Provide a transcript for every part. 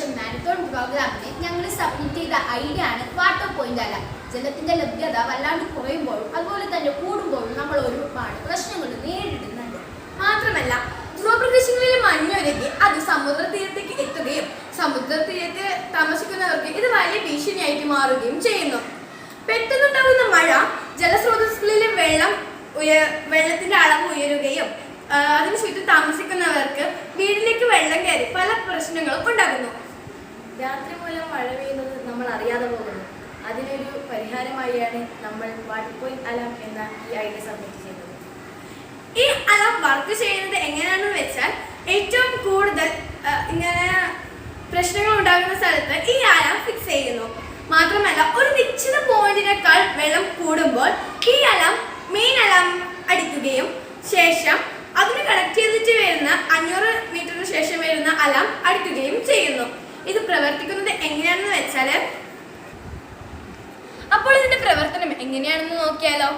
വർഷം മാരത്തോൺ പ്രോഗ്രാമിന് ഞങ്ങൾ സബ്മിറ്റ് ചെയ്ത ഐഡിയ ആണ് വാട്ടർ പോയിന്റ് അല. ജലത്തിന്റെ ലഭ്യത വല്ലാണ്ട് കുറയുമ്പോഴും അതുപോലെ തന്നെ കൂടുമ്പോഴും നമ്മൾ ഒരുപാട് പ്രശ്നങ്ങൾ നേരിടുന്നുണ്ട്. മാത്രമല്ല ധ്രുവപ്രദേശങ്ങളിലെ മഞ്ഞുരുകി അത് സമുദ്ര തീരത്തേക്ക് എത്തുകയും സമുദ്ര തീരത്ത് താമസിക്കുന്നവർക്ക് ഇത് വലിയ ഭീഷണിയായിട്ട് മാറുകയും ചെയ്യുന്നു. പെട്ടെന്നുണ്ടാകുന്ന മഴ ജലസ്രോതസ്സുകളിലെ വെള്ളത്തിന്റെ അളവ് ഉയരുകയും അതിനു ചുറ്റും താമസിക്കുന്നവർക്ക് വീട്ടിലേക്ക് വെള്ളം കയറി പല പ്രശ്നങ്ങളും ഉണ്ടാകുന്നു. രാത്രി മൂലം മഴ പെയ്യുന്നത് നമ്മൾ അറിയാതെ പോകുന്നു. അതിനൊരു പരിഹാരമായാണ് നമ്മൾ വാട്ടർ പോയിന്റ് അലാം എന്ന ഈ ഐഡിയ സബ്മിറ്റ് ചെയ്തത്. ഈ അലാം വർക്ക് ചെയ്യുന്നത് എങ്ങനെയാണെന്ന് വെച്ചാൽ ഏറ്റവും കൂടുതൽ ഇങ്ങനെ പ്രശ്നങ്ങൾ ഉണ്ടാകുന്ന സ്ഥലത്ത് ഈ അലാം ഫിക്സ് ചെയ്യുന്നു. മാത്രമല്ല ഒരു നിശ്ചിത പോയിന്റിനേക്കാൾ വെള്ളം കൂടുമ്പോൾ ഈ അലാം മെയിൻ അലാം അടിക്കുകയും ശേഷം അതിന് കണക്ട് ചെയ്തിട്ട് വരുന്ന 500 മീറ്ററിന് ശേഷം വരുന്ന അലാം അടിക്കുകയും ചെയ്യുന്നു. ഇത് പ്രവർത്തിക്കുന്നത് എങ്ങനെയാണെന്ന് വെച്ചാൽ അപ്പോൾ ഇതിന്റെ പ്രവർത്തനം എങ്ങനെയാണെന്ന് നോക്കിയാലോ.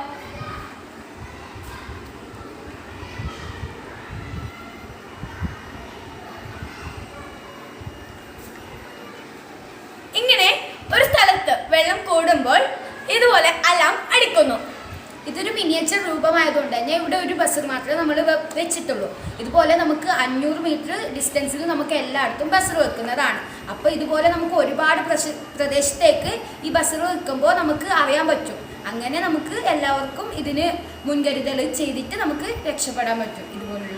ഇങ്ങനെ ഒരു സ്ഥലത്ത് വെള്ളം കൂടുമ്പോൾ ഇതുപോലെ അലാം അടിക്കുന്നു. ഇതൊരു മിനിയേച്ചർ രൂപമായതുകൊണ്ട് തന്നെ ഇവിടെ ഒരു ബസർ മാത്രമേ നമ്മൾ വെച്ചിട്ടുള്ളൂ. ഇതുപോലെ നമുക്ക് 500 മീറ്റർ ഡിസ്റ്റൻസിൽ നമുക്ക് എല്ലായിടത്തും ബസർ വെക്കുന്നതാണ്. അപ്പോൾ ഇതുപോലെ നമുക്ക് ഒരുപാട് പ്രദേശത്തേക്ക് ഈ ബസർ വെക്കുമ്പോൾ നമുക്ക് അറിയാൻ പറ്റും. അങ്ങനെ നമുക്ക് എല്ലാവർക്കും ഇതിന് മുൻകരുതൽ ചെയ്തിട്ട് നമുക്ക് രക്ഷപ്പെടാൻ പറ്റും ഇതുപോലുള്ള